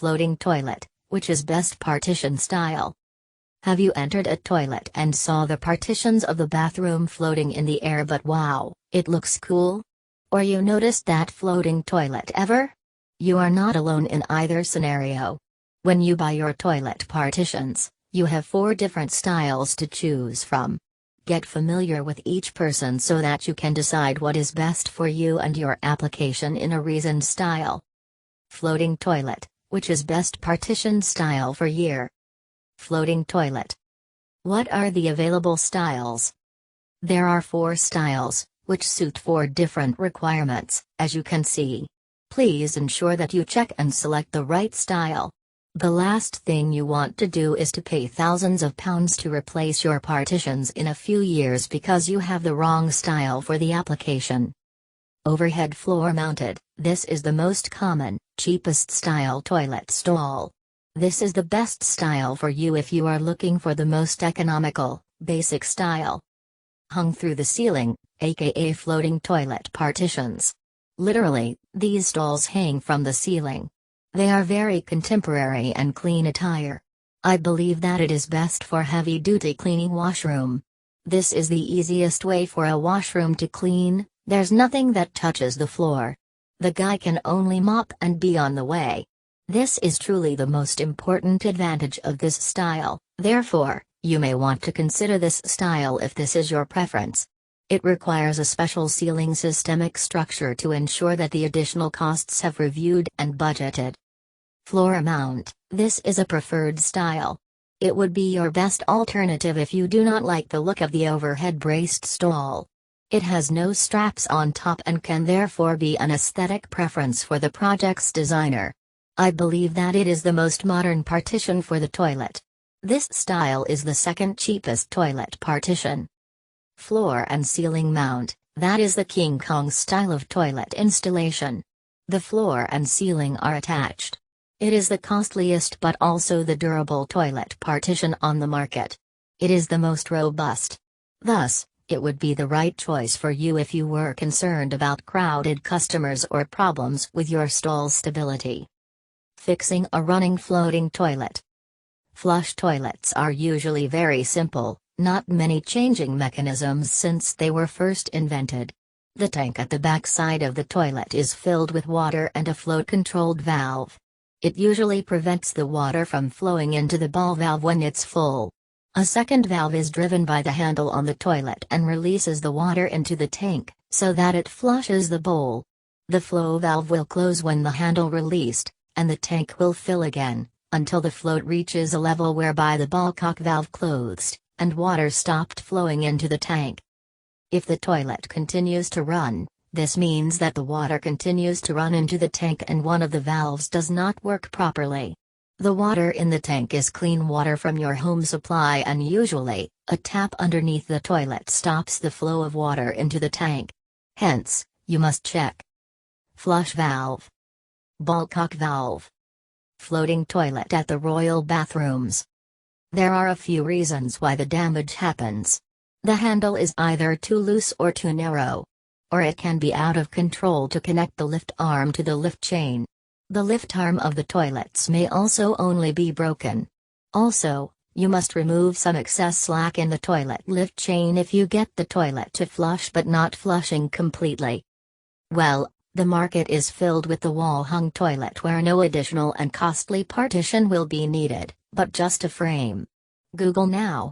Floating toilet, which is best partition style? Have you entered a toilet and saw the partitions of the bathroom floating in the air, but wow, it looks cool? Or you noticed that floating toilet ever? You are not alone in either scenario. When you buy your toilet partitions, you have 4 different styles to choose from. Get familiar with each person so that you can decide what is best for you and your application in a reasoned style. Floating toilet, which is best partition style for year? Floating toilet. What are the available styles? There are 4 styles, which suit 4 different requirements, as you can see. Please ensure that you check and select the right style. The last thing you want to do is to pay thousands of pounds to replace your partitions in a few years because you have the wrong style for the application. Overhead floor mounted, this is the most common, cheapest style toilet stall. This is the best style for you if you are looking for the most economical, basic style. Hung through the ceiling, aka floating toilet partitions. Literally, these stalls hang from the ceiling. They are very contemporary and clean attire. I believe that it is best for heavy-duty cleaning washroom. This is the easiest way for a washroom to clean, there's nothing that touches the floor. The guy can only mop and be on the way. This is truly the most important advantage of this style, therefore, you may want to consider this style if this is your preference. It requires a special ceiling systemic structure to ensure that the additional costs have reviewed and budgeted. Floor mount, this is a preferred style. It would be your best alternative if you do not like the look of the overhead braced stall. It has no straps on top and can therefore be an aesthetic preference for the project's designer. I believe that it is the most modern partition for the toilet. This style is the second cheapest toilet partition. Floor and ceiling mount, that is the King Kong style of toilet installation. The floor and ceiling are attached. It is the costliest but also the durable toilet partition on the market. It is the most robust. Thus, it would be the right choice for you if you were concerned about crowded customers or problems with your stall's stability. Fixing a running floating toilet. Flush toilets are usually very simple, not many changing mechanisms since they were first invented. The tank at the back side of the toilet is filled with water and a float-controlled valve. It usually prevents the water from flowing into the ball valve when it's full. A second valve is driven by the handle on the toilet and releases the water into the tank, so that it flushes the bowl. The flow valve will close when the handle released, and the tank will fill again, until the float reaches a level whereby the ballcock valve closed, and water stopped flowing into the tank. If the toilet continues to run, this means that the water continues to run into the tank and one of the valves does not work properly. The water in the tank is clean water from your home supply, and usually, a tap underneath the toilet stops the flow of water into the tank. Hence, you must check. Flush valve. Ballcock valve. Floating toilet at the royal bathrooms. There are a few reasons why the damage happens. The handle is either too loose or too narrow. Or it can be out of control to connect the lift arm to the lift chain. The lift arm of the toilets may also only be broken. Also, you must remove some excess slack in the toilet lift chain if you get the toilet to flush but not flushing completely. Well, the market is filled with the wall-hung toilet where no additional and costly partition will be needed, but just a frame. Google now.